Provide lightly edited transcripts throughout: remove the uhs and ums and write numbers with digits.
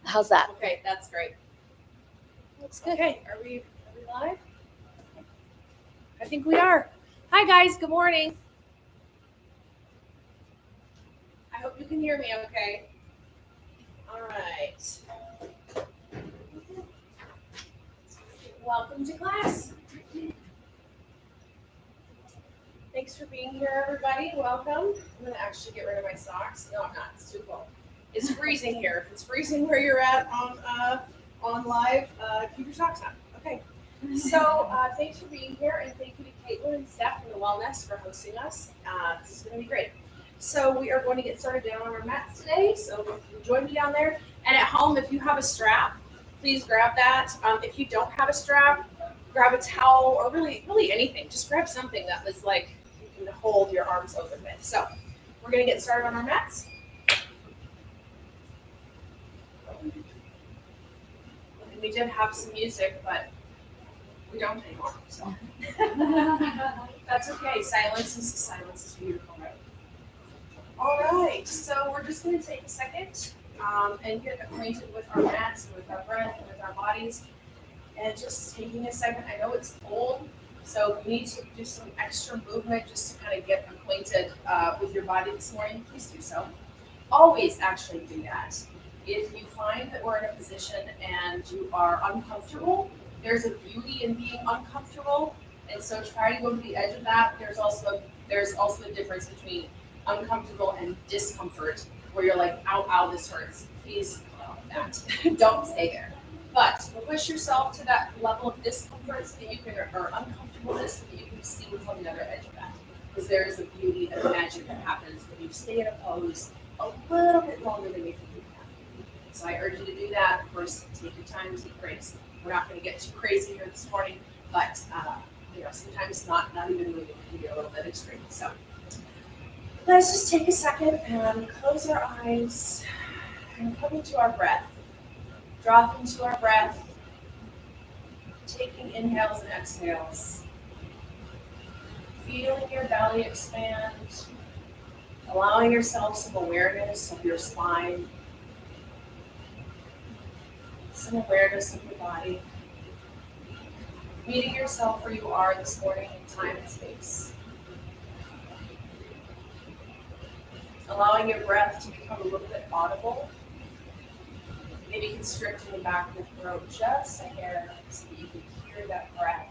How's that? Okay, that's great. Looks good. Okay, are we live? I think we are. Hi guys, good morning. I hope you can hear me okay. All right. Welcome to class. Thanks for being here, everybody. Welcome. I'm going to actually get rid of my socks. No, I'm not. It's too cold. It's freezing here. If it's freezing where you're at on live, keep your socks on. Okay. So thanks for being here, and thank you to Caitlin and Steph from the Wellnest for hosting us. This is going to be great. So we are going to get started down on our mats today. So join me down there. And at home, if you have a strap, please grab that. If you don't have a strap, grab a towel or really anything. Just grab something that is like you can hold your arms open with. So we're going to get started on our mats. And we did have some music, but we don't anymore. So that's okay. Silence is beautiful, right? All right. So we're just going to take a second and get acquainted with our mats, and with our breath, and with our bodies. And just taking a second. I know it's cold, so if you need to do some extra movement just to kind of get acquainted with your body this morning, please do so. Always actually do that. If you find that we're in a position and you are uncomfortable, there's a beauty in being uncomfortable, and so try to go to the edge of that. There's also a difference between uncomfortable and discomfort, where you're like, ow, this hurts. Please that. Don't stay there. But push yourself to that level of discomfort so that you can, or uncomfortableness, so that you can see what's on the other edge of that. Because there is a beauty and magic that happens when you stay in a pose a little bit longer than you think you can. So I urge you to do that. Of course, take your time, take breaks. We're not going to get too crazy here this morning, but sometimes not even when you can get a little bit extreme. So let's just take a second and close our eyes and come into our breath. Drop into our breath, taking inhales and exhales. Feeling your belly expand, allowing yourself some awareness of your spine, some awareness of your body. Meeting yourself where you are this morning in time and space. Allowing your breath to become a little bit audible. Maybe constricting the back of the throat just a hair so that you can hear that breath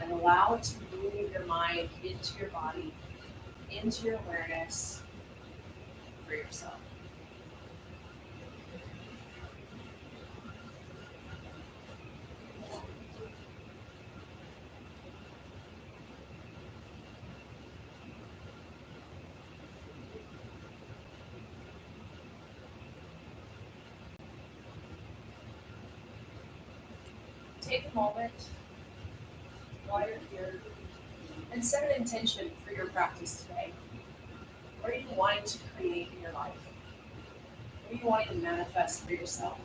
and allow it to move your mind into your body, into your awareness for yourself. Take a moment while you're here and set an intention for your practice today. What are you wanting to create in your life? What are you wanting to manifest for yourself?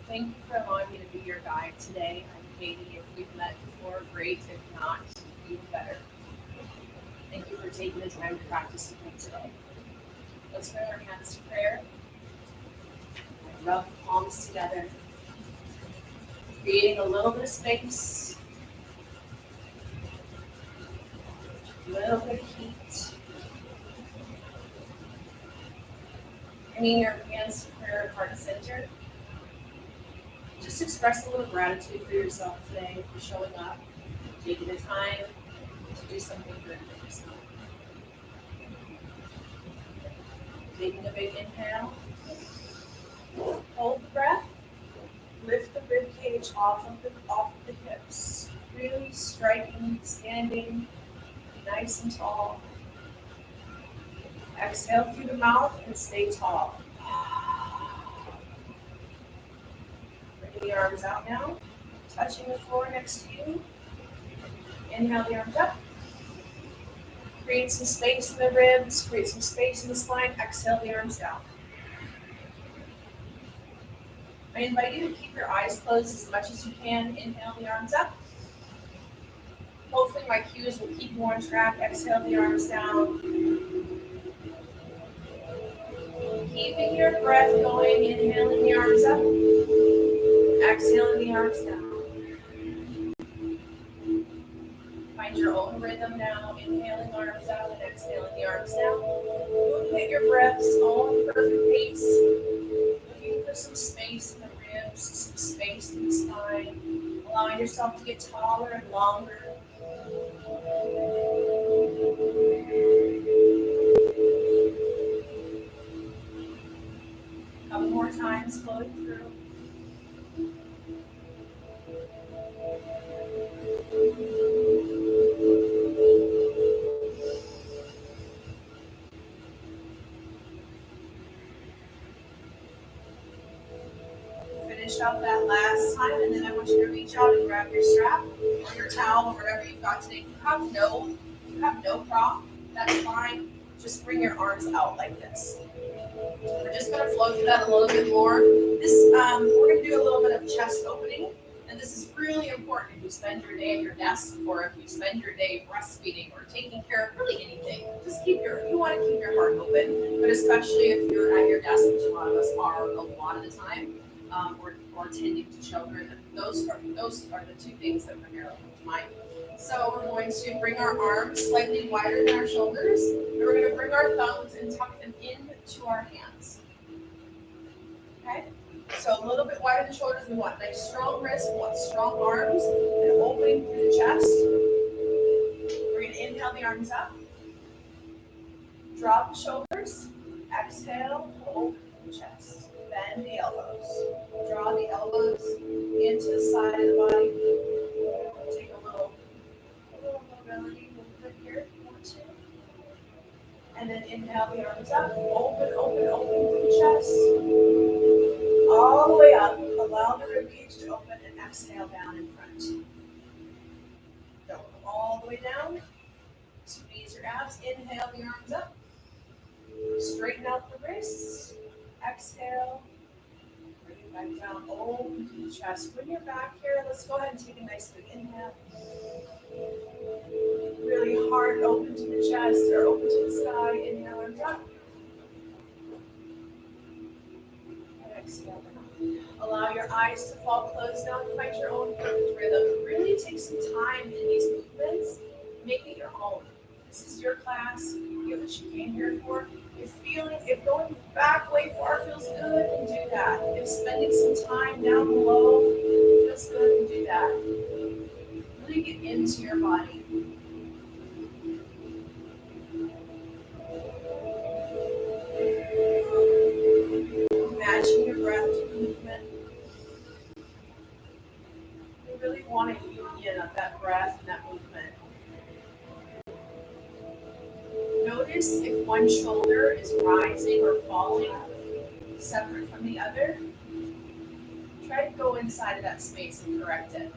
Thank you for allowing me to be your guide today. I'm Katie. If we've met before, great. If not, even better. Thank you for taking the time to practice with me today. Let's bring our hands to prayer. Rub the palms together, creating a little bit of space, a little bit of heat. Bringing your hands to prayer heart center. Just express a little gratitude for yourself today for showing up, taking the time to do something good for yourself. Taking a big inhale. Hold the breath. Lift the rib cage off of the hips. Really striking, standing nice and tall. Exhale through the mouth and stay tall. Bring the arms out now, touching the floor next to you. Inhale the arms up. Create some space in the ribs, create some space in the spine. Exhale the arms down. I invite you to keep your eyes closed as much as you can. Inhale the arms up. Hopefully following my cues will keep you on track. Exhale the arms down. Keeping your breath going, inhaling the arms up, exhaling the arms down. Find your own rhythm now, inhaling arms out and exhaling the arms down. Moving at your breath's own perfect pace. Looking for some space in the ribs, some space in the spine. Allowing yourself to get taller and longer. A couple more times flowing through. Finish up that last time, and then I want you to reach out and grab your strap or your towel or whatever you've got today. You have no prop, that's fine. Just bring your arms out like this. We're just going to flow through that a little bit more. We're going to do a little bit of chest opening, and this is really important if you spend your day at your desk or if you spend your day breastfeeding or taking care of really anything. You want to keep your heart open, but especially if you're at your desk, which a lot of us are a lot of the time, or tending to children. Those are the two things that primarily come to mind. So we're going to bring our arms slightly wider than our shoulders, and we're going to bring our thumbs and tuck them into our hands. Okay? So a little bit wider than shoulders. We want nice strong wrists, we want strong arms, and opening through the chest. We're going to inhale the arms up. Drop the shoulders. Exhale, open the chest. Bend the elbows. Draw the elbows into the side of the body. Take a little mobility movement here if you want to. And then inhale the arms up. Open through the chest. All the way up. Allow the ribcage to open and exhale down in front. Don't come all the way down. Squeeze your abs. Inhale the arms up. Straighten out the wrists. Exhale. Bring it back down. Open to the chest. When you're back here, let's go ahead and take a nice big inhale. Really hard open to the chest or open to the sky. Inhale and up. And exhale down. Allow your eyes to fall closed now and find your own perfect rhythm. Really take some time in these movements. Make it your own. This is your class. You know what you came here for. If going back way far feels good, then do that. If spending some time down below feels good, then do that. Really get into your body. Matching your breath to the movement. You really want a union of that breath and that movement. Notice if one shoulder is rising or falling separate from the other. Try to go inside of that space and correct it.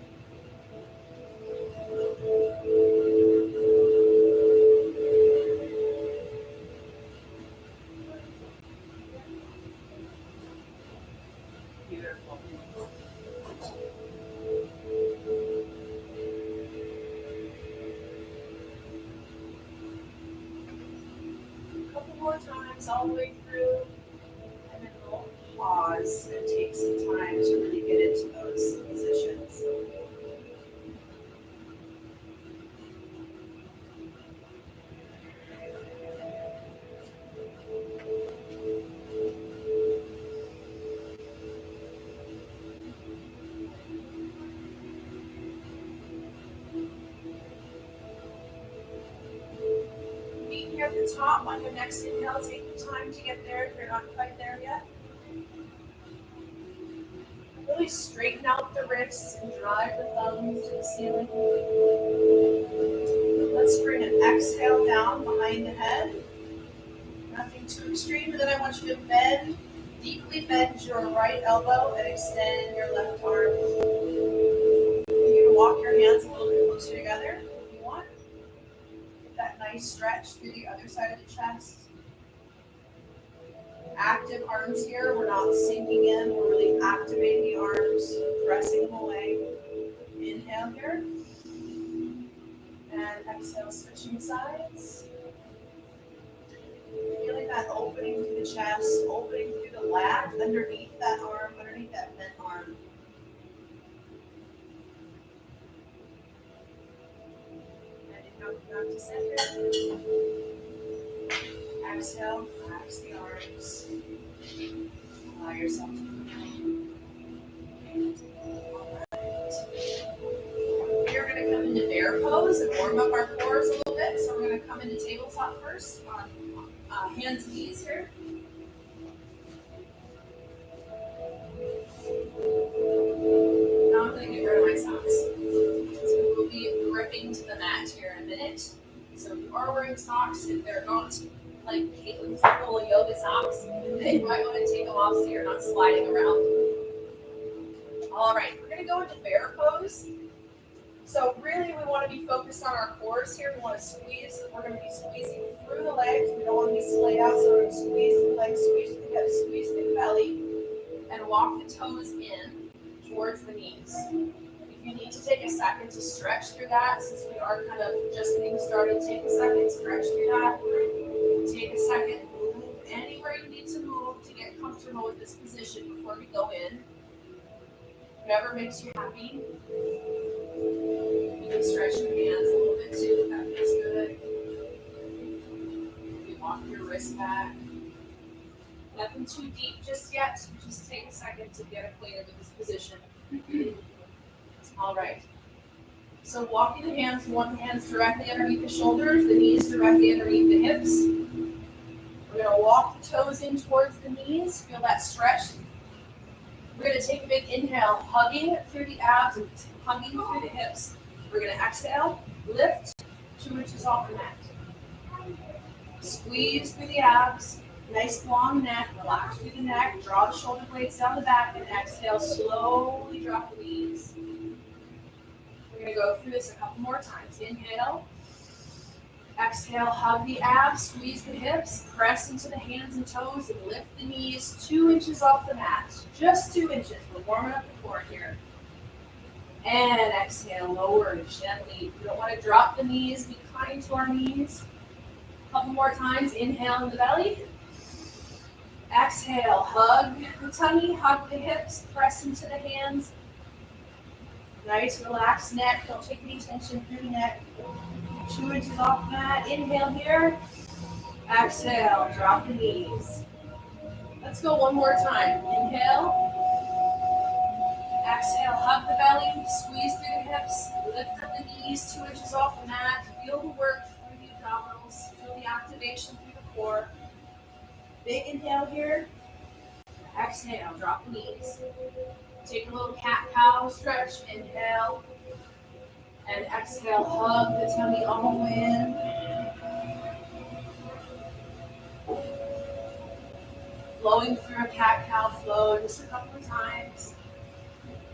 Beautiful. More times all the way through, and then we'll pause and take some time to really get into those positions. Here at the top on your next inhale, take your time to get there if you're not quite there yet. Really straighten out the wrists and drive the thumbs to the ceiling. Let's bring an exhale down behind the head. Nothing too extreme, and then I want you to bend, deeply bend your right elbow and extend your left arm. You can walk your hands a little bit closer together. That nice stretch through the other side of the chest. Active arms here. We're not sinking in. We're really activating the arms, pressing them away. Inhale here. And Exhale, switching sides. Feeling that opening through the chest, opening through the lat, underneath that arm, underneath that bent arm. And inhale, come back to center. Exhale, relax the arms. Allow yourself to breathe. We are going to come into bear pose and warm up our cores a little bit. So we're going to come into tabletop first on hands and knees here. Now I'm going to get rid of my socks. So we'll be gripping to the mat here in a minute. So if you are wearing socks, if they're not like Caitlin's full yoga socks, then you might want to take them off so you're not sliding around. All right, we're going to go into bear pose. So really we want to be focused on our cores here. We want to squeeze. We're going to be squeezing through the legs. We don't want to be splayed out, so we're going to squeeze the legs, squeeze the hips, squeeze the belly, and walk the toes in towards the knees. If you need to take a second to stretch through that, since we are kind of just getting started, take a second, stretch through that. Take a second, move anywhere you need to move to get comfortable with this position before we go in. Whatever makes you happy. You can stretch your hands a little bit too if that feels good. You walk your wrist back. Nothing too deep just yet. Just take a second to get acquainted with this position. All right. So walking the hands, one hand's directly underneath the shoulders, the knees directly underneath the hips. We're going to walk the toes in towards the knees. Feel that stretch. We're going to take a big inhale, hugging through the abs and hugging through the hips. We're going to exhale, lift 2 inches off the mat. Squeeze through the abs, nice long neck, relax through the neck, draw the shoulder blades down the back, and exhale, slowly drop the knees. We're going to go through this a couple more times. Inhale, exhale, hug the abs, squeeze the hips, press into the hands and toes, and lift the knees 2 inches off the mat. Just 2 inches. We're warming up the core here. And exhale, lower gently. We don't want to drop the knees. Be kind to our knees. A couple more times. Inhale in the belly. Exhale, hug the tummy, hug the hips, press into the hands. Nice, relaxed neck. Don't take any tension through the neck. 2 inches off the mat. Inhale here. Exhale, drop the knees. Let's go one more time. Inhale. Exhale, hug the belly, squeeze through the hips, lift up the knees 2 inches off the mat. Feel the work through the abdominals, feel the activation through the core. Big inhale here. Exhale, drop the knees. Take a little cat-cow stretch. Inhale. And exhale, hug the tummy all the way in. Flowing through a cat-cow flow just a couple of times.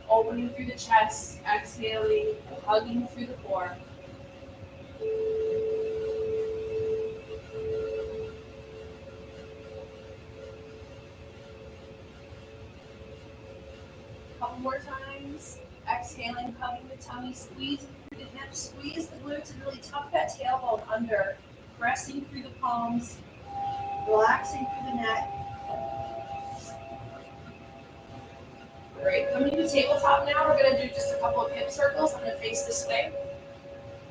Opening through the chest, exhaling, hugging through the core. Couple more times. Exhaling, hugging the tummy, squeezing through the hips, squeeze the glutes and really tuck that tailbone under. Pressing through the palms, relaxing through the neck. Great. Coming to the tabletop now, we're going to do just a couple of hip circles. I'm going to face this way.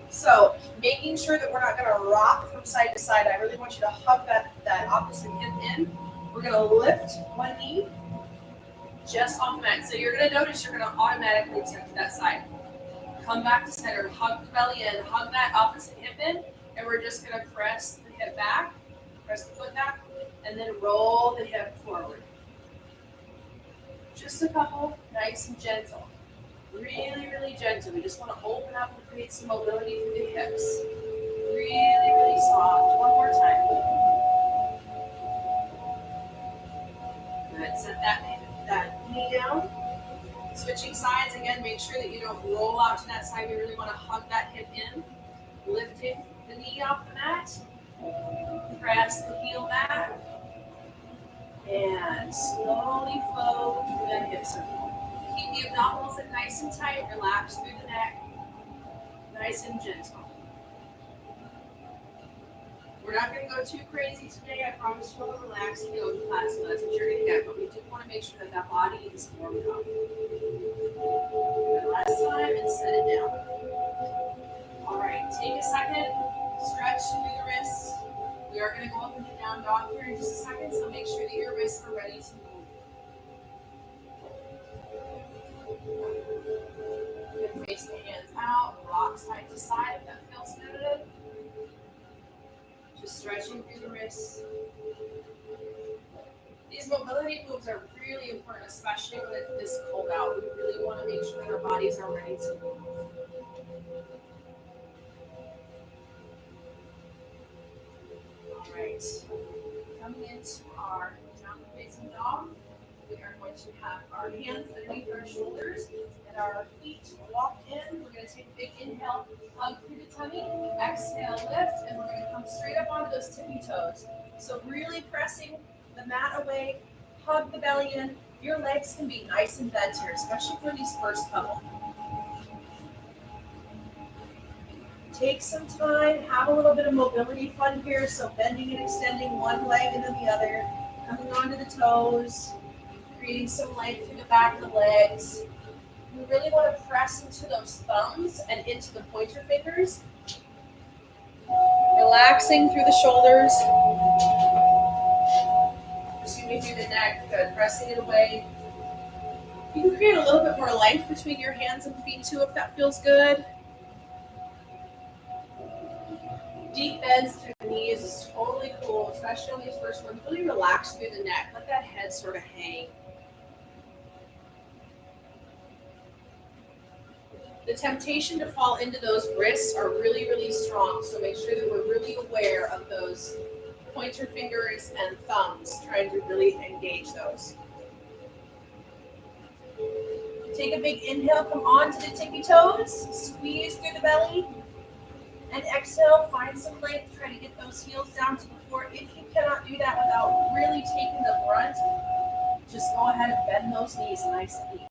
So making sure that we're not going to rock from side to side. I really want you to hug that opposite hip in. We're going to lift one knee just off the mat. So you're going to notice you're going to automatically tip to that side. Come back to center. Hug the belly in. Hug that opposite hip in. And we're just going to press the hip back. Press the foot back. And then roll the hip forward. Just a couple, nice and gentle. Really, really gentle. We just want to open up and create some mobility through the hips. Really, really soft. One more time. Good. Set that knee down. Switching sides again. Make sure that you don't roll out to that side. We really want to hug that hip in. Lifting the knee off the mat. Press the heel back. And slowly flow through that hip circle. Keep the abdominals in nice and tight. Relax through the neck. Nice and gentle. We're not going to go too crazy today. I promise you we'll relax and yoga class, so that's what you're going to get. But we do want to make sure that that body is warmed up. One last time and set it down. All right, take a second, stretch through the wrists. We are going to go up into down dog here in just a second, so make sure that your wrists are ready to move. You can face the hands out, rock side to side if that feels good. Just stretching through the wrists. These mobility moves are really important, especially when it's this cold out. We really want to make sure that our bodies are ready to move. All right. Coming into our down-facing dog, we are going to have our hands underneath our shoulders and our feet walked in. We're going to take a big inhale, hug through the tummy, exhale, lift, and we're going to come straight up onto those tippy toes. So really pressing the mat away, hug the belly in. Your legs can be nice and bent here, especially for these first couple. Take some time, have a little bit of mobility fun here. So bending and extending one leg into the other, coming onto the toes, creating some length through the back of the legs. We really want to press into those thumbs and into the pointer fingers. Relaxing through the shoulders. Excuse me, through the neck. Good. Pressing it away. You can create a little bit more length between your hands and feet too if that feels good. Deep bends through the knees is totally cool, especially on these first ones. Really relax through the neck. Let that head sort of hang. The temptation to fall into those wrists are really, really strong. So make sure that we're really aware of those pointer fingers and thumbs, trying to really engage those. Take a big inhale, come onto the tippy toes, squeeze through the belly. And exhale, find some length, try to get those heels down to the floor. If you cannot do that without really taking the brunt, just go ahead and bend those knees nice and deep.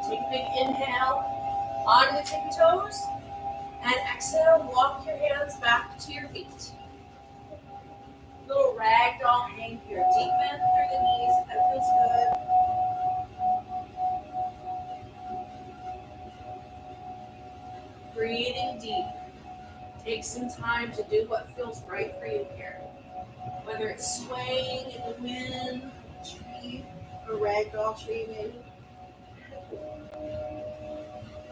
Take a big inhale onto the tippy toes, and exhale, walk your hands back to your feet. Little ragdoll hang here. Deep bend through the knees if that feels good. Breathing deep. Take some time to do what feels right for you here. Whether it's swaying in the wind, a tree, a ragdoll tree maybe.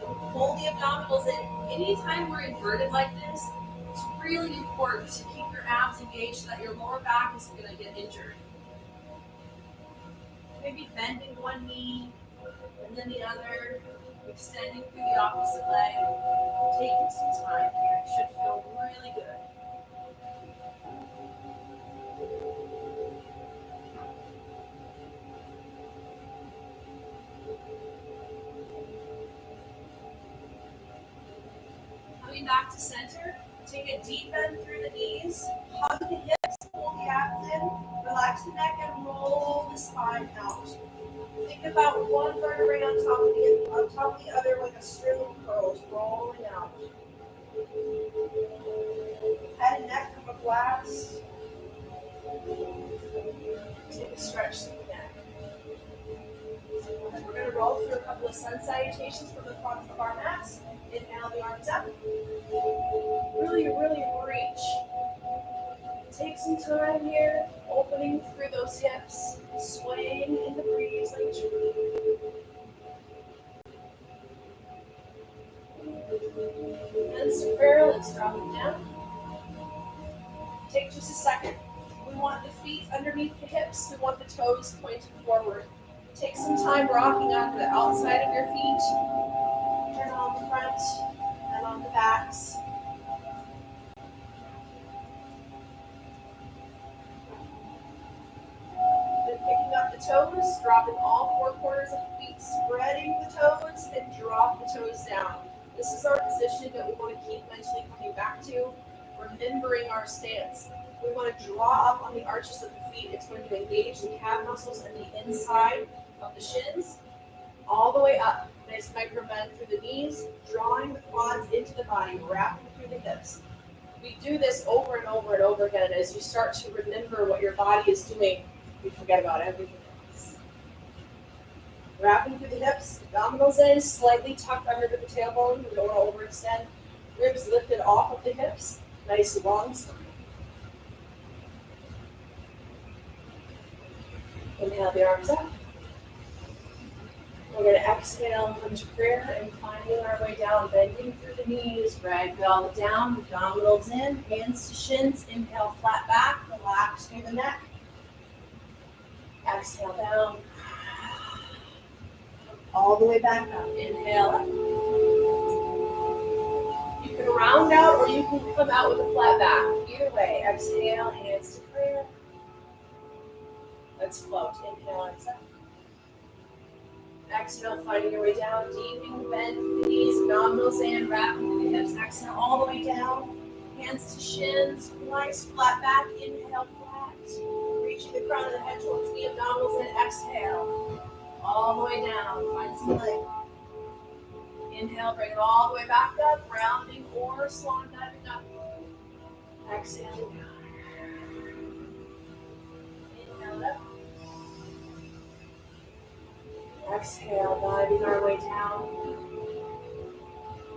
Hold the abdominals in. Anytime we're inverted like this, it's really important to keep your abs engaged so that your lower back isn't going to get injured. Maybe bending one knee and then the other, extending through the opposite leg. Taking some time here. It should feel really good. Coming back to center, take a deep bend through the knees, hug the hips, pull the abs in, relax the neck, and roll the spine out. Think about one vertebrae on top of the other like a string of pearls rolling out. Head and neck of a glass. Take a stretch through the neck. And we're going to roll through a couple of sun salutations from the front of our mats. Inhale the arms up. Really, really reach. Take some time here, opening through those hips, swaying in the breeze like a tree. Hands to prayer, let's drop them down. Take just a second. We want the feet underneath the hips. We want the toes pointed forward. Take some time rocking onto the outside of your feet. Turn on the front and on the backs. Then picking up the toes, dropping all four corners of the feet, spreading the toes, and drop the toes down. This is our position that we want to keep mentally coming back to, remembering our stance. We want to draw up on the arches of the feet. It's going to engage the calf muscles and the inside of the shins. all the way up. Nice micro bend through the knees, drawing the quads into the body, wrapping through the hips. We do this over and over and over again. As you start to remember what your body is doing, you forget about everything else. Wrapping through the hips, abdominals in, slightly tucked under the tailbone. We don't want to overextend. Ribs lifted off of the hips. Nice long spine. Inhale the arms up. We're going to exhale, come to prayer, and finding our way down, bending through the knees, ragdoll down, abdominals in, hands to shins. Inhale, flat back, relax through the neck. Exhale down. All the way back up. Inhale up. You can round out or you can come out with a flat back. Either way, exhale, hands to prayer. Let's float. Inhale, arms up. Exhale, finding your way down, deepening, bend through the knees, abdominals in, wrapping through the hips. Exhale, all the way down, hands to shins, nice flat back. Inhale, flat. Reaching the crown of the head towards the abdominals in. Exhale, all the way down. Find some leg. Inhale, bring it all the way back up, rounding or swan diving up. Exhale, down. Inhale up. Exhale, diving our way down.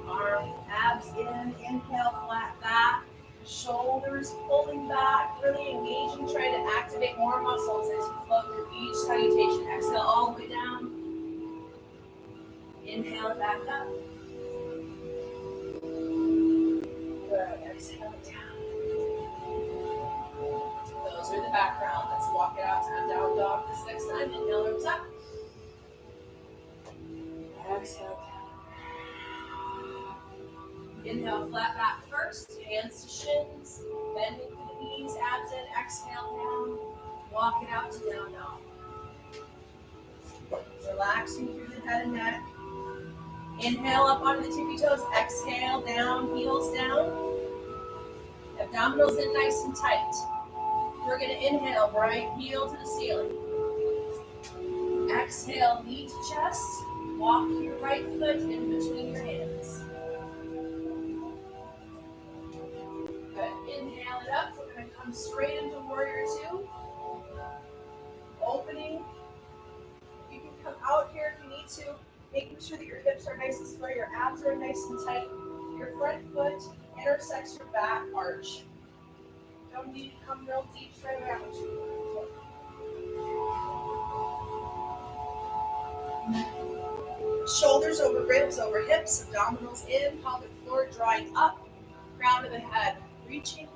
Arm, abs in. Inhale, flat back. Shoulders pulling back, really engaging, trying to activate more muscles as you float through each salutation. Exhale all the way down. Inhale back up. Good. Exhale down. Those are the background. Let's walk it out to down dog this next time. Inhale, arms up. Exhale down. Inhale, flat back first. Hands to shins. Bending through the knees, abs in. Exhale down. Walk it out to down dog. Relaxing through the head and neck. Inhale up onto the tippy toes. Exhale down, heels down. Abdominals in nice and tight. We're going to inhale, right heel to the ceiling. Exhale, knee to chest. Walk your right foot in between your hands. Good. Inhale it up. We're going to come straight into warrior two. Opening. You can come out here if you need to. Making sure that your hips are nice and square, your abs are nice and tight. Your front foot intersects your back arch. Don't need to come real deep straight out. Shoulders over ribs, over hips, abdominals in, pelvic floor drawing up, crown of the head reaching.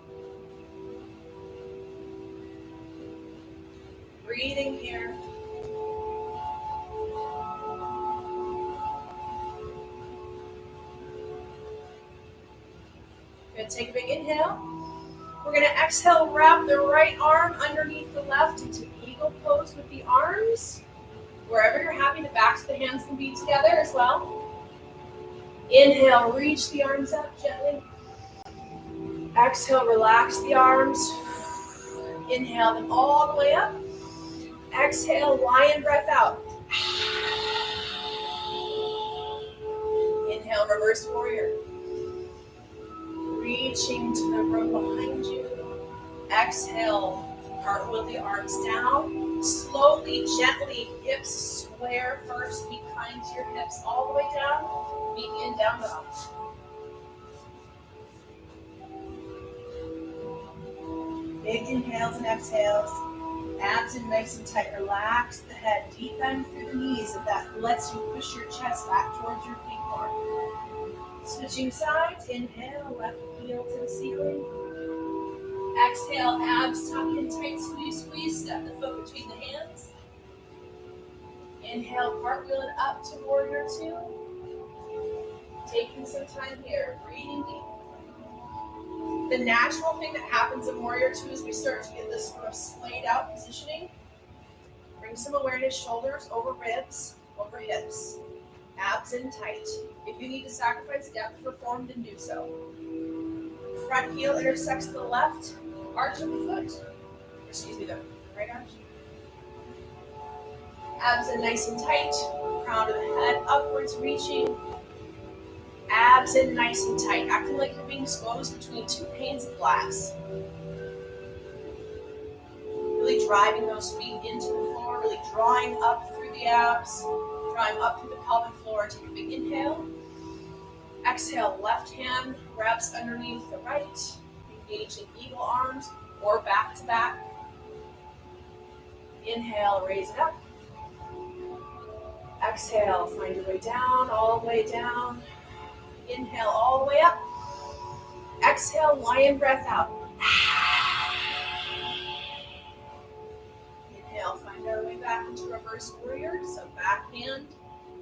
Breathing here. We're going to take a big inhale. We're going to exhale, wrap the right arm underneath the left into eagle pose with the arms. Wherever you're happy, the backs of the hands can be together as well. Inhale, reach the arms up gently. Exhale, relax the arms. Inhale them all the way up. Exhale, lion breath out. Inhale, reverse warrior. Reaching to the room behind you. Exhale, cartwheel the arms down. Slowly, gently, hips square first. Be kind to your hips all the way down. Begin down dog. Big inhales and exhales. Abs in nice and tight. Relax the head. Deep bend through the knees. If that lets you push your chest back towards your feet more. Switching sides. Inhale, left heel to the ceiling. Exhale, abs tuck in tight, squeeze, squeeze. Step the foot between the hands. Inhale, cartwheel it up to warrior two. Taking some time here, breathing deep. The natural thing that happens in warrior two is we start to get this sort of splayed out positioning. Bring some awareness, shoulders over ribs, over hips. Abs in tight. If you need to sacrifice depth for form, then do so. Front heel intersects to the left. Arch of the foot. Excuse me, the right arch. Abs in nice and tight. crown of the head upwards, reaching. Abs in nice and tight, acting like you're being squeezed between two panes of glass. Really driving those feet into the floor, really drawing up through the abs, drawing up through the pelvic floor. Take a big inhale. Exhale, left hand grabs underneath the right, engaging eagle arms or back to back. Inhale, raise it up. Exhale, find your way down, all the way down. Inhale, all the way up. Exhale, lion breath out. Inhale, find our way back into reverse warrior. So back hand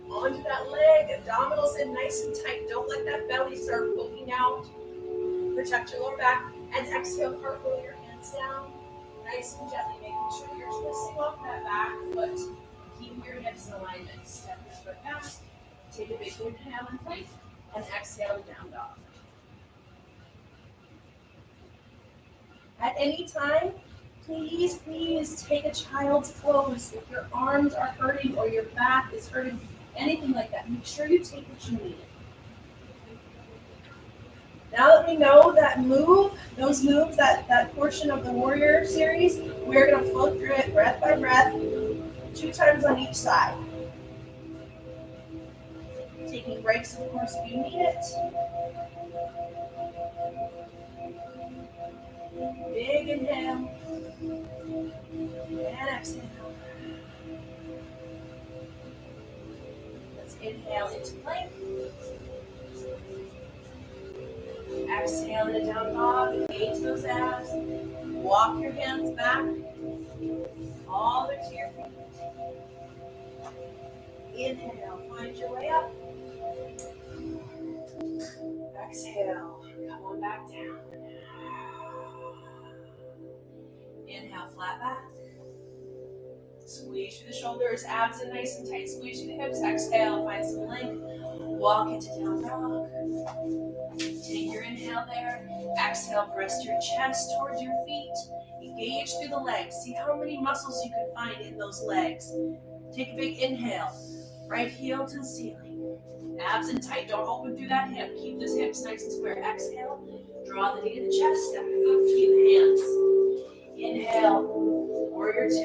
onto that leg, abdominals in nice and tight. Don't let that belly start poking out. Protect your lower back. And exhale, cartwheel your hands down. Nice and gently, making sure you're twisting off that back foot. Keep your hips in alignment. Step your foot back. Take a big inhale and plank. And exhale to down dog. At any time, please take a child's pose. If your arms are hurting or your back is hurting, anything like that, make sure you take what you need. Now that we know that those moves, that portion of the warrior series, we're going to flow through it breath by breath, 2 times on each side. Taking breaks, of course, if you need it. Big inhale. And exhale. Let's inhale into plank. Exhale into down dog. Engage those abs. Walk your hands back. All the way to your feet. Inhale. Find your way up. Exhale. Come on back down. Inhale, flat back. Squeeze through the shoulders, abs in nice and tight. Squeeze through the hips. Exhale, find some length. Walk into down dog. Take your inhale there. Exhale, press your chest towards your feet. Engage through the legs. See how many muscles you can find in those legs. Take a big inhale. Right heel to the ceiling. Abs in tight. Don't open through that hip. Keep those hips nice and square. Exhale. Draw the knee to the chest. Step your foot between the hands. Inhale, warrior 2.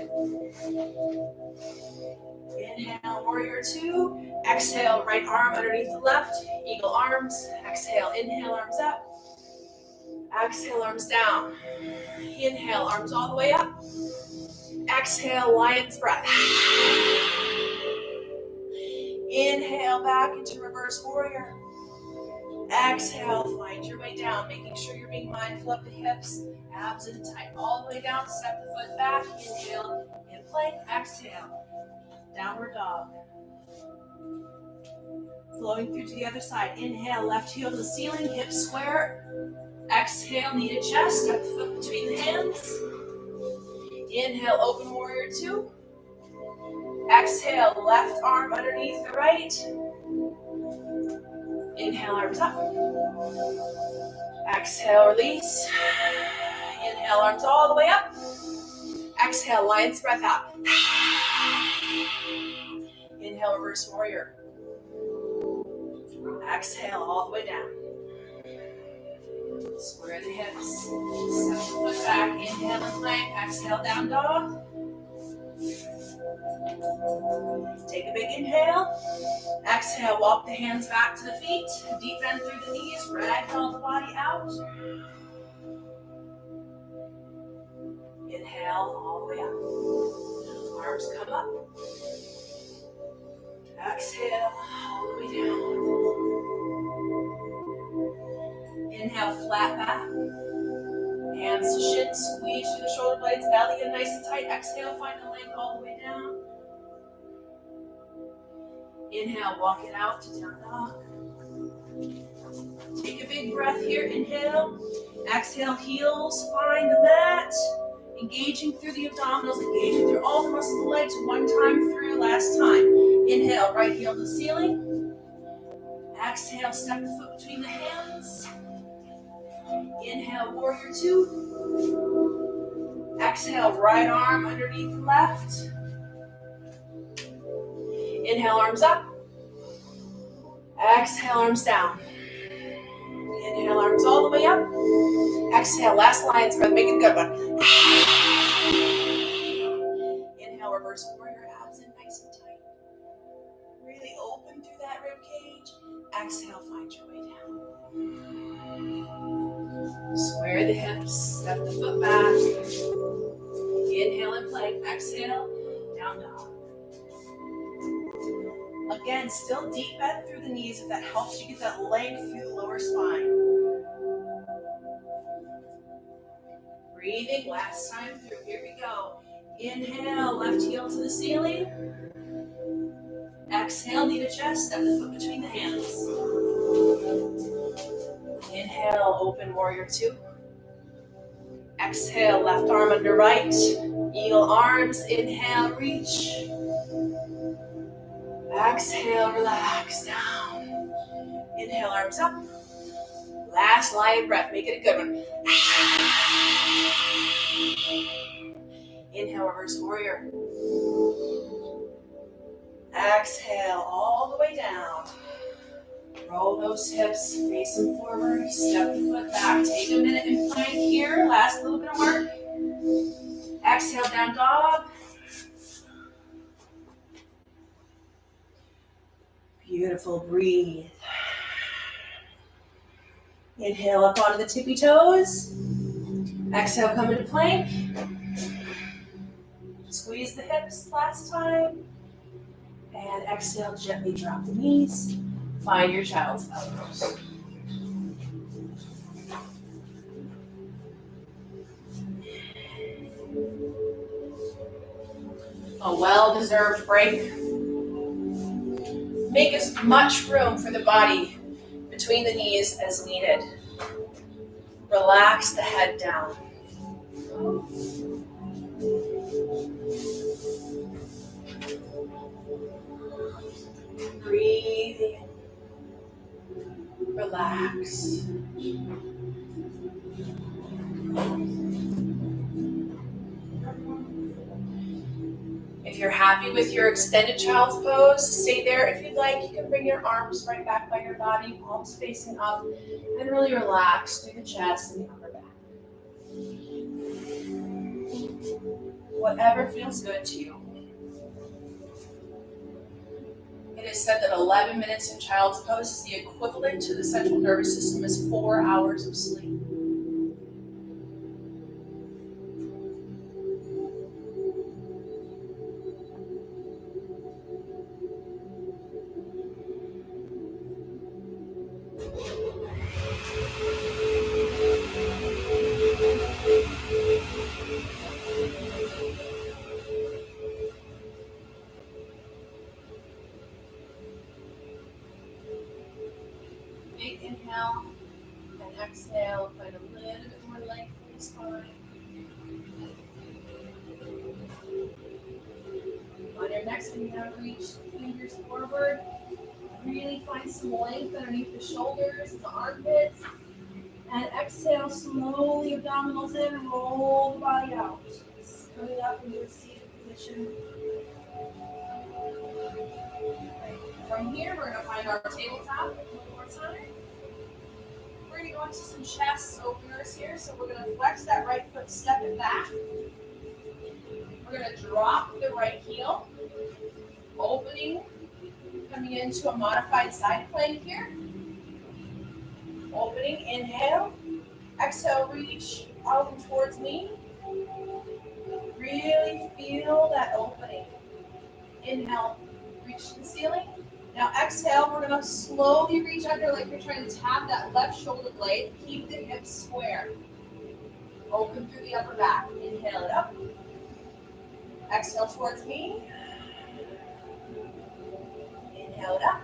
Inhale, warrior 2. Exhale, right arm underneath the left. Eagle arms. Exhale, inhale, arms up. Exhale, arms down. Inhale, arms all the way up. Exhale, lion's breath. Inhale, back into reverse warrior. Exhale, find your way down, making sure you're being mindful of the hips, abs in tight, all the way down, step the foot back, inhale, in plank, exhale, downward dog. Flowing through to the other side, inhale, left heel to the ceiling, hips square, exhale, knee to chest, step the foot between the hands, inhale, open warrior 2, exhale, left arm underneath the right, inhale, arms up. Exhale, release. Inhale, arms all the way up. Exhale, lion's breath out. Inhale, reverse warrior. Exhale, all the way down. Square the hips. Step the foot back. Inhale and plank. Exhale, down dog. Take a big inhale. Exhale, walk the hands back to the feet. Deep bend through the knees. Ragdoll the body out. Inhale, all the way up. Arms come up. Exhale, all the way down. Inhale, flat back. Hands to shins. Squeeze through the shoulder blades. Belly in nice and tight. Exhale, find the length all the way down. Inhale, walk it out to down dog. Take a big breath here. Inhale. Exhale, heels find the mat. Engaging through the abdominals, engaging through all the muscles of the legs. One time through, last time. Inhale, right heel to the ceiling. Exhale, step the foot between the hands. Inhale, warrior 2. Exhale, right arm underneath the left. Inhale, arms up. Exhale, arms down. Inhale, arms all the way up. Exhale, last lion's breath. Make it a good one. Inhale, reverse warrior, abs in nice and tight. Really open through that rib cage. Exhale, find your way down. Square the hips, step the foot back. Inhale and plank. Exhale, down dog. Again, still deep bend through the knees if that helps you get that length through the lower spine. Breathing, last time through. Here we go. Inhale, left heel to the ceiling. Exhale, knee to chest, step the foot between the hands. Inhale, open warrior two. Exhale, left arm under right. Eagle arms, inhale, reach. Exhale, relax down. Inhale, arms up. Last lion breath, make it a good one. Inhale, reverse warrior. Exhale, all the way down. Roll those hips, face them forward, step the foot back. Take a minute and plank here, last little bit of work. Exhale, down dog. Beautiful, breathe. Inhale up onto the tippy toes. Exhale, come into plank. Squeeze the hips last time. And exhale, gently drop the knees. Find your child's pose. A well-deserved break. Make as much room for the body between the knees as needed. Relax the head down. Breathe in. Relax. If you're happy with your extended child's pose, stay there. If you'd like, you can bring your arms right back by your body, palms facing up, and really relax through the chest and the upper back. Whatever feels good to you. It is said that 11 minutes in child's pose is the equivalent to the central nervous system as 4 hours of sleep. Big inhale and exhale. Find a little bit more length in the spine. On your next inhale, reach the fingers forward. Really find some length underneath the shoulders and the armpits. And exhale, slowly abdominals in, roll the body out. Coming up into a seated position. From here, we're going to find our tabletop one more time. We're going to go into some chest openers here. So we're going to flex that right foot, step it back. We're going to drop the right heel. Opening, coming into a modified side plank here. Opening, inhale. Exhale, reach out and towards me. Really feel that opening. Inhale, reach to the ceiling. Now exhale, we're going to slowly reach under like you're trying to tap that left shoulder blade. Keep the hips square. Open through the upper back. Inhale it up. Exhale towards me. Inhale it up.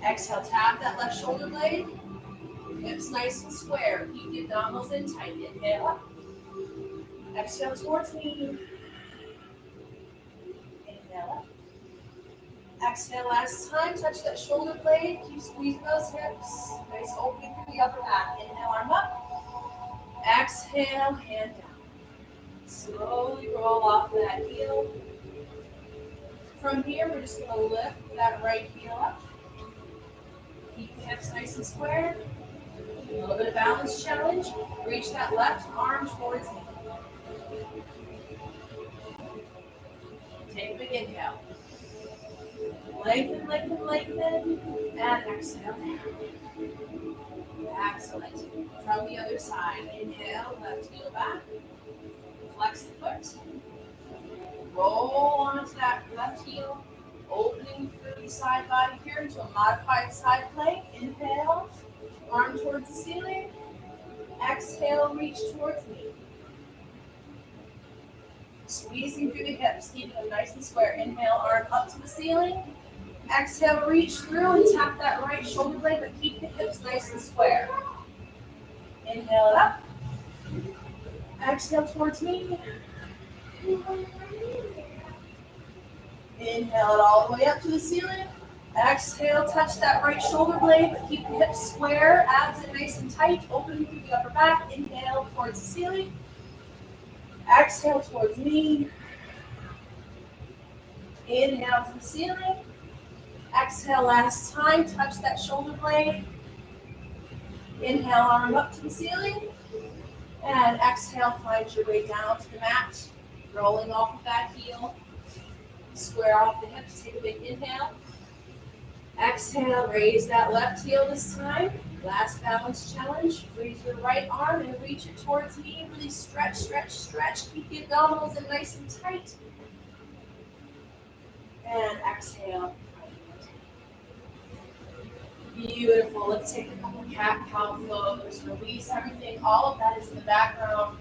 Exhale, tap that left shoulder blade. Hips nice and square. Keep the abdominals in tight. Inhale up. Exhale towards me. Inhale up. Exhale last time. Touch that shoulder blade. Keep squeezing those hips. Nice opening through the upper back. Inhale, arm up. Exhale, hand down. Slowly roll off that heel. From here, we're just gonna lift that right heel up. Keep the hips nice and square. A little bit of balance challenge. Reach that left arm towards me. Take a big inhale. Lengthen, lengthen, lengthen. And exhale. Excellent. From the other side, inhale, left heel back. Flex the foot. Roll onto that left heel. Opening through the side body here into a modified side plank. Inhale, arm towards the ceiling. Exhale, reach towards me. Squeezing through the hips, keeping them nice and square. Inhale, arm up to the ceiling. Exhale, reach through and tap that right shoulder blade, but keep the hips nice and square. Inhale it up. Exhale towards me. Inhale it all the way up to the ceiling. Exhale, touch that right shoulder blade, but keep the hips square, abs in nice and tight, opening through the upper back. Inhale towards the ceiling. Exhale towards me. Inhale to the ceiling. Exhale last time, touch that shoulder blade. Inhale, arm up to the ceiling. And exhale, find your way down to the mat. Rolling off of that heel. Square off the hips, take a big inhale. Exhale, raise that left heel this time. Last balance challenge. Raise your right arm and reach it towards me. Really stretch, stretch, stretch. Keep the abdominals in nice and tight. And exhale. Beautiful. Let's take a couple cat-cow flows. Release everything. All of that is in the background.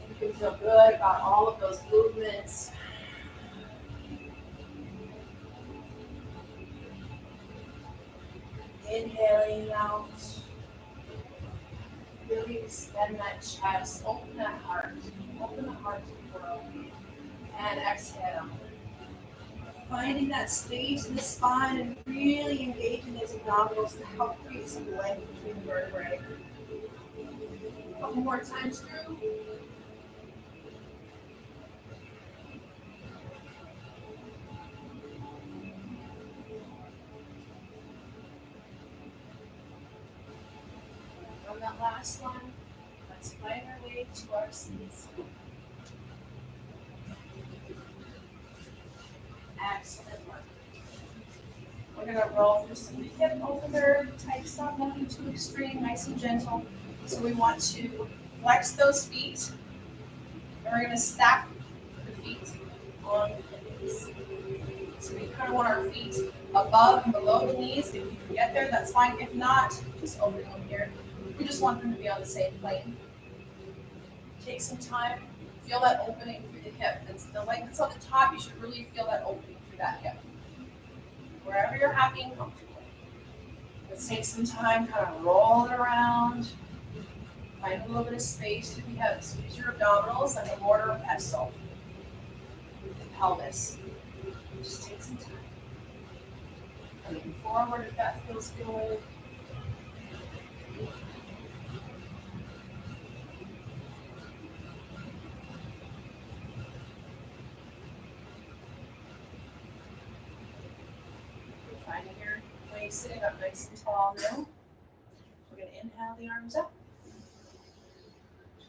You can feel good about all of those movements. Inhaling out. Really extend that chest. Open that heart. Open the heart to the world. And exhale. Finding that space in the spine and really engaging those abdominals to help create some length between the vertebrae. A couple more times through. On that last one, let's find our way to our seats. Excellent work. We're going to roll through some hip opener type stuff, nothing too extreme, nice and gentle. So we want to flex those feet. And we're going to stack the feet on the knees. So we kind of want our feet above and below the knees. If you can get there, that's fine. If not, just open them here. We just want them to be on the same plane. Take some time. Feel that opening through the hip. It's the length that's on the top. You should really feel that opening through that hip. Wherever you're happy and comfortable. Let's take some time, kind of roll it around. Find a little bit of space through the hips. Use your abdominals like a mortar or pestle. With the pelvis. Just take some time. Moving forward if that feels good. Finding your way sitting up nice and tall now. We're going to inhale the arms up.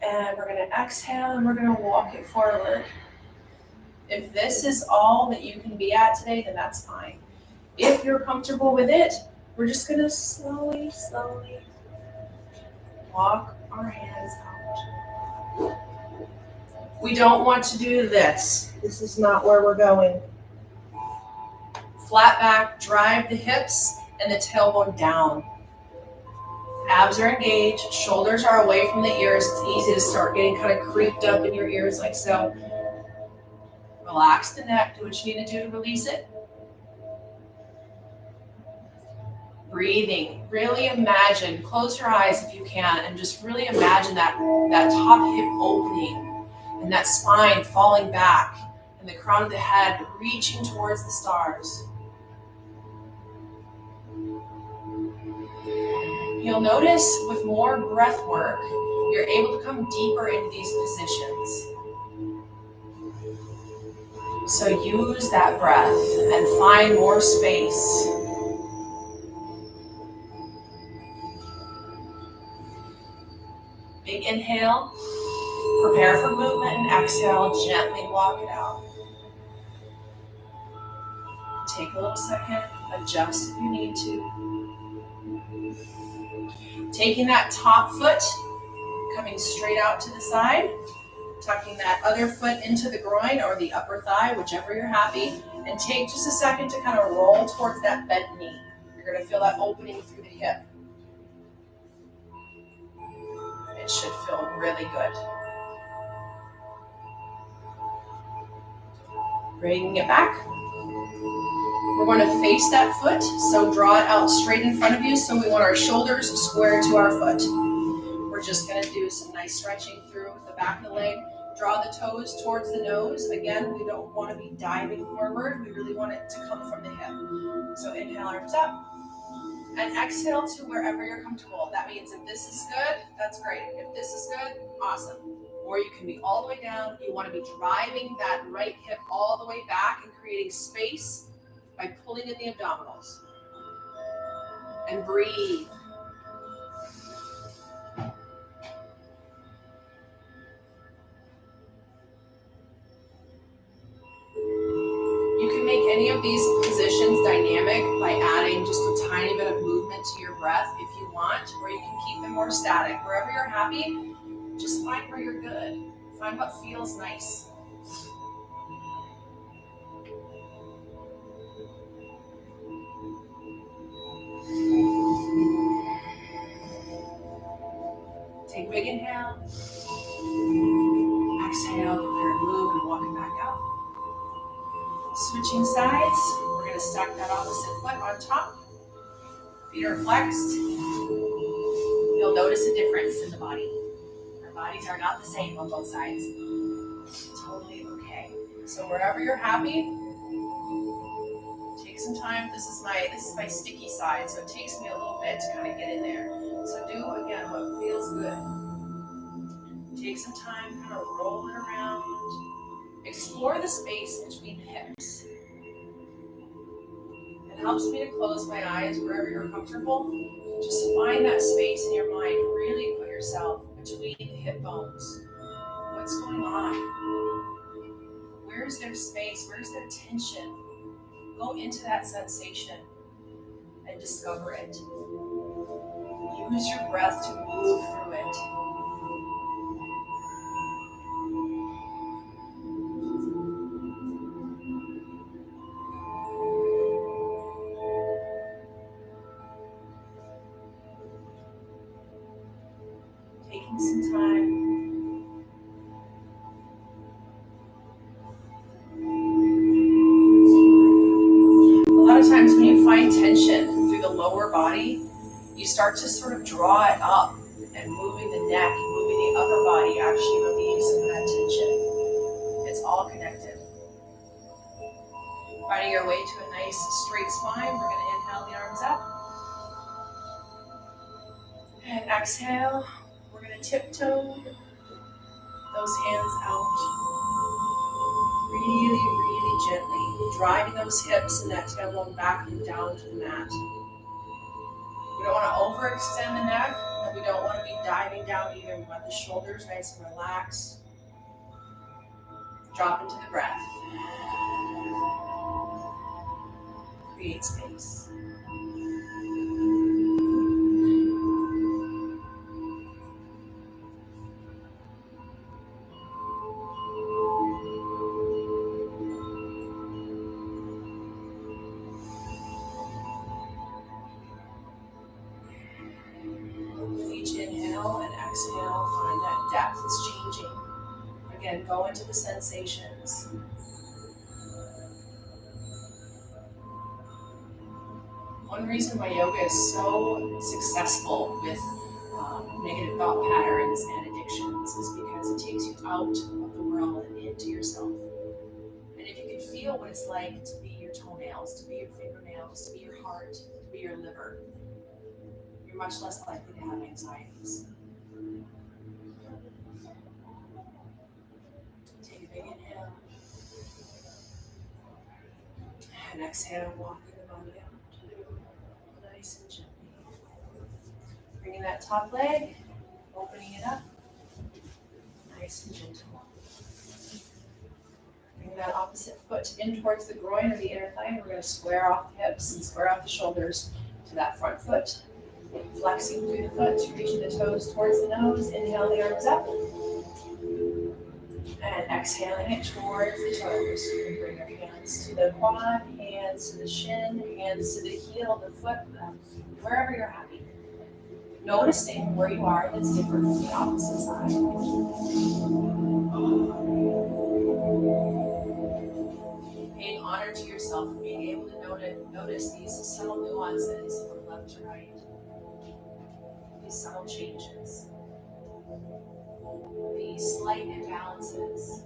And we're going to exhale and we're going to walk it forward. If this is all that you can be at today, then that's fine. If you're comfortable with it, we're just going to slowly, slowly walk our hands out. We don't want to do this. This is not where we're going. Flat back, drive the hips and the tailbone down. Abs are engaged, shoulders are away from the ears. It's easy to start getting kind of creeped up in your ears like so. Relax the neck, do what you need to do to release it. Breathing, really imagine, close your eyes if you can, and just really imagine that top hip opening and that spine falling back and the crown of the head reaching towards the stars. You'll notice with more breath work, you're able to come deeper into these positions. So use that breath and find more space. Big inhale, prepare for movement, and exhale, gently walk it out. Take a little second, adjust if you need to. Taking that top foot, coming straight out to the side, tucking that other foot into the groin or the upper thigh, whichever you're happy, and take just a second to kind of roll towards that bent knee. You're going to feel that opening through the hip. It should feel really good. Bringing it back. We're going to face that foot, so draw it out straight in front of you. So we want our shoulders square to our foot. We're just going to do some nice stretching through the back of the leg. Draw the toes towards the nose. Again, we don't want to be diving forward. We really want it to come from the hip. So inhale, arms up. And exhale to wherever you're comfortable. That means if this is good, that's great. If this is good, awesome. Or you can be all the way down. You want to be driving that right hip all the way back and creating space by pulling in the abdominals. And breathe. You can make any of these positions dynamic by adding just a tiny bit of movement to your breath if you want, or you can keep them more static. Wherever you're happy, just find where you're good. Find what feels nice. Take a big inhale. Exhale, prepare to move and walk it back out. Switching sides, we're going to stack that opposite foot on top. Feet are flexed. You'll notice a difference in the body. Our bodies are not the same on both sides. Totally okay. So wherever you're happy, take some time. This is my sticky side, so it takes me a little bit to kind of get in there. So do again what feels good. Take some time, kind of roll it around. Explore the space between the hips. It helps me to close my eyes wherever you're comfortable. Just find that space in your mind. Really put yourself between the hip bones. What's going on? Where's their space? Where's their tension? Go into that sensation and discover it. Use your breath to move through it. Taking some time. A lot of times when you find tension through the lower body, you start to sort of draw it up, and moving the neck, moving the upper body actually relieves some of that tension. It's all connected. Finding your way to a nice straight spine, we're going to inhale the arms up. And exhale, we're going to tiptoe those hands out. Really, really gently, driving those hips and that tailbone back and down to the mat. We don't want to overextend the neck, and we don't want to be diving down either. We want the shoulders nice and relaxed. Drop into the breath. Create space. With each inhale and exhale, find that depth is changing. Again, go into the sensations. One reason why yoga is so successful with negative thought patterns and addictions is because it takes you out of the world and into yourself. And if you can feel what it's like to be your toenails, to be your fingernails, to be your heart, to be your liver, you're much less likely to have anxieties. Take a big inhale. And exhale, walking the body out. Nice and gently. Bringing that top leg, opening it up. Nice and gentle. Bring that opposite foot in towards the groin or the inner thigh. And we're going to square off the hips and square off the shoulders to that front foot. Flexing through the foot, reaching the toes towards the nose. Inhale the arms up. And exhaling it towards the toes. And bring your hands to the quad, hands to the shin, hands to the heel of the foot, wherever you're happy. Noticing where you are that's different from the opposite side. Paying honor to yourself and being able to notice these subtle nuances from left to right. These subtle changes. These slight imbalances.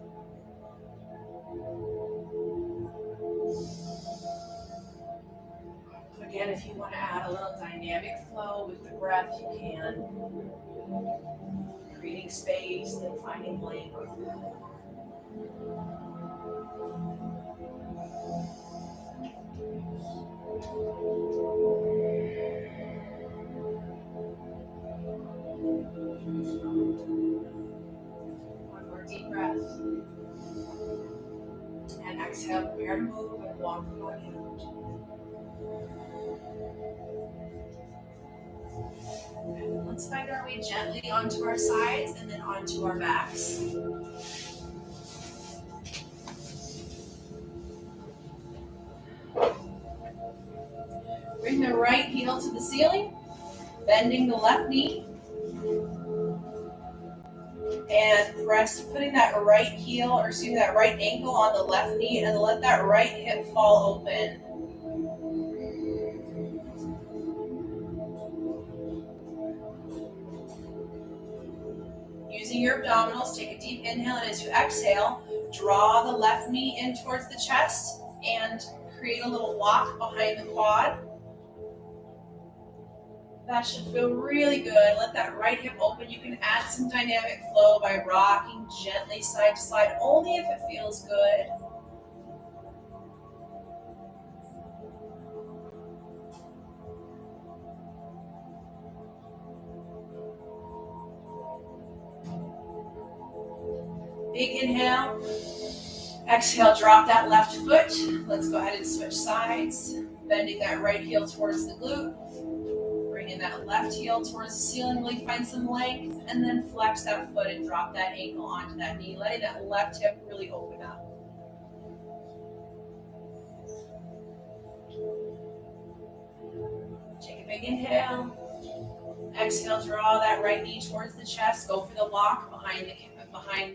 Again, if you want to add a little dynamic flow with the breath, you can. Creating space and then finding length. One more deep breath. And exhale, prepare to move and walk the body out. And let's find our way gently onto our sides and then onto our backs. Bring the right heel to the ceiling, bending the left knee. And putting that right heel, or that right ankle on the left knee, and let that right hip fall open. Using your abdominals, take a deep inhale, and as you exhale, draw the left knee in towards the chest and create a little walk behind the quad. That should feel really good. Let that right hip open. You can add some dynamic flow by rocking gently side to side, only if it feels good. Big inhale. Exhale, drop that left foot. Let's go ahead and switch sides. Bending that right heel towards the glute. Bringing that left heel towards the ceiling, really find some length, and then flex that foot and drop that ankle onto that knee, letting that left hip really open up. Take a big inhale. Exhale, draw that right knee towards the chest. Go for the walk behind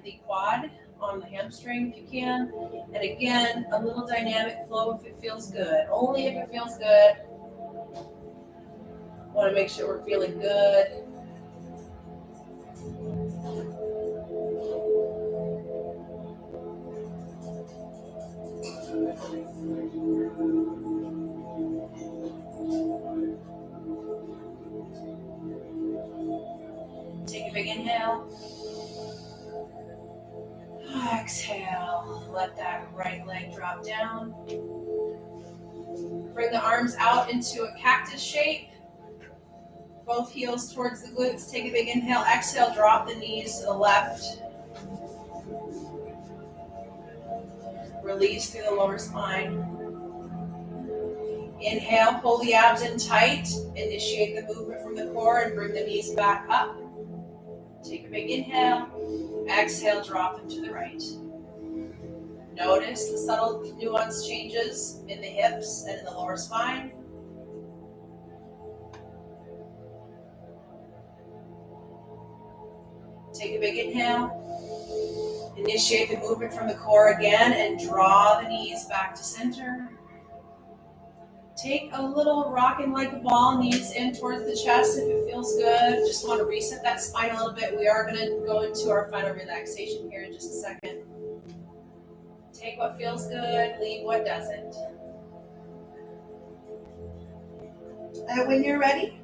the quad on the hamstring if you can. And again, a little dynamic flow if it feels good. Only if it feels good. Want to make sure we're feeling good. Take a big inhale. Exhale. Let that right leg drop down. Bring the arms out into a cactus shape. Both heels towards the glutes. Take a big inhale. Exhale, drop the knees to the left. Release through the lower spine. Inhale, pull the abs in tight. Initiate the movement from the core and bring the knees back up. Take a big inhale. Exhale, drop them to the right. Notice the subtle nuance changes in the hips and in the lower spine. Take a big inhale. Initiate the movement from the core again and draw the knees back to center. Take a little rocking like a ball, knees in towards the chest if it feels good. Just want to reset that spine a little bit. We are going to go into our final relaxation here in just a second. Take what feels good, leave what doesn't. And when you're ready,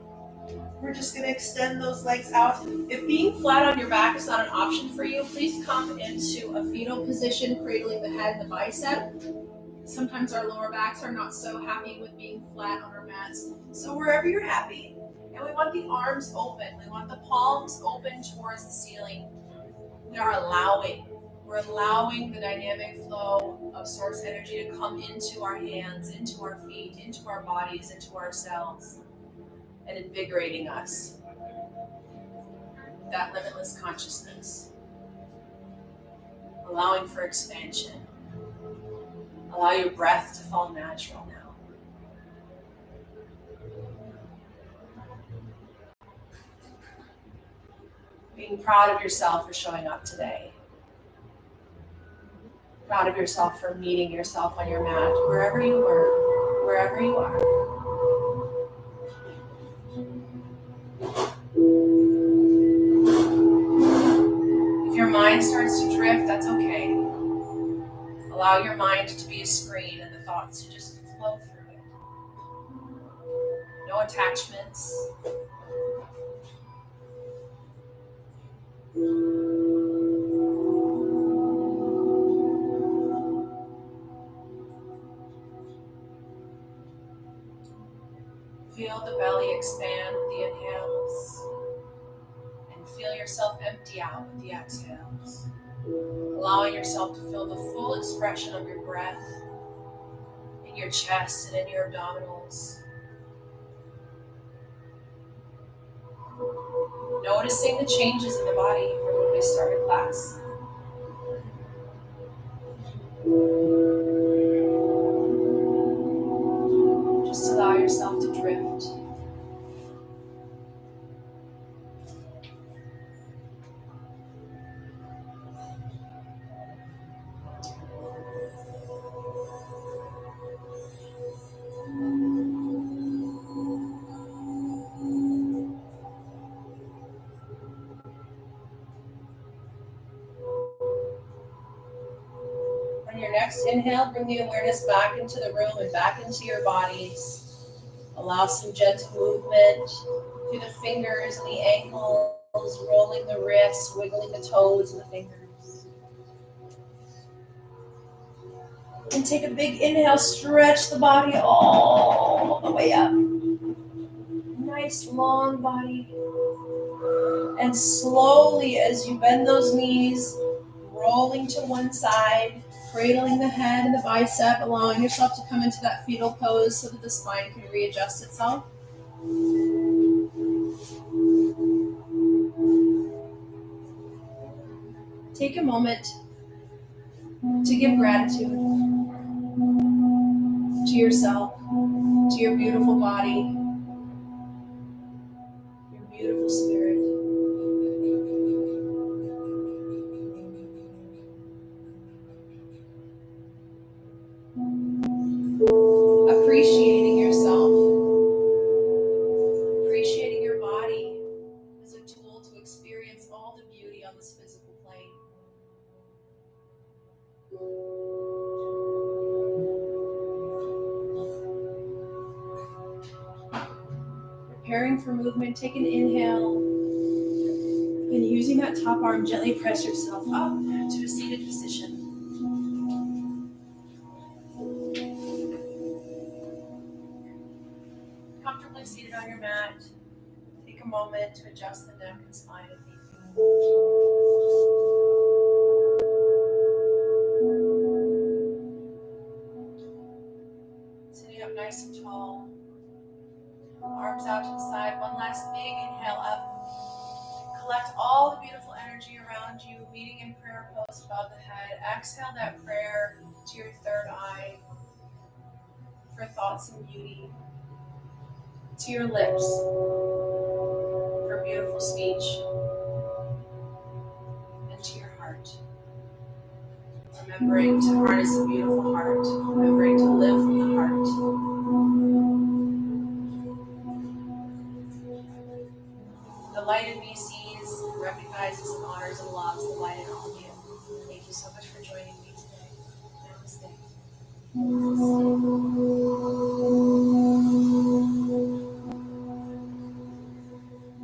we're just going to extend those legs out. If being flat on your back is not an option for you, please come into a fetal position, cradling the head and the bicep. Sometimes our lower backs are not so happy with being flat on our mats. So wherever you're happy, and we want the arms open. We want the palms open towards the ceiling. We're allowing the dynamic flow of source energy to come into our hands, into our feet, into our bodies, into our cells, and invigorating us. That limitless consciousness. Allowing for expansion. Allow your breath to fall natural now. Being proud of yourself for showing up today. Proud of yourself for meeting yourself on your mat, wherever you were, wherever you are. If your mind starts to drift, that's okay. Allow your mind to be a screen and the thoughts to just flow through it. No attachments. Feel the belly expand with the inhales and feel yourself empty out with the exhales. Allowing yourself to feel the full expression of your breath in your chest and in your abdominals. Noticing the changes in the body from when we started class. Just allow yourself to drift. On your next inhale, bring the awareness back into the room and back into your bodies. Allow some gentle movement through the fingers and the ankles, rolling the wrists, wiggling the toes and the fingers. And take a big inhale, stretch the body all the way up. Nice long body. And slowly, as you bend those knees, rolling to one side, cradling the head and the bicep, allowing yourself to come into that fetal pose so that the spine can readjust itself. Take a moment to give gratitude to yourself, to your beautiful body, your beautiful spirit. Appreciating yourself, appreciating your body as a tool to experience all the beauty on this physical plane. Preparing for movement, take an inhale, and using that top arm, gently press yourself up to a seated position. Comfortably seated on your mat, take a moment to adjust the neck and spine if need be. Sitting up nice and tall, arms out to the side, one last big inhale up. Collect all the beautiful energy around you, meeting in prayer pose above the head. Exhale that prayer to your third eye for thoughts and beauty. To your lips for beautiful speech. And to your heart. Remembering to harness a beautiful heart. Remembering to live from the heart. The light in me sees, recognizes, and honors and loves the light in all of you. Thank you so much for joining me today. Namaste.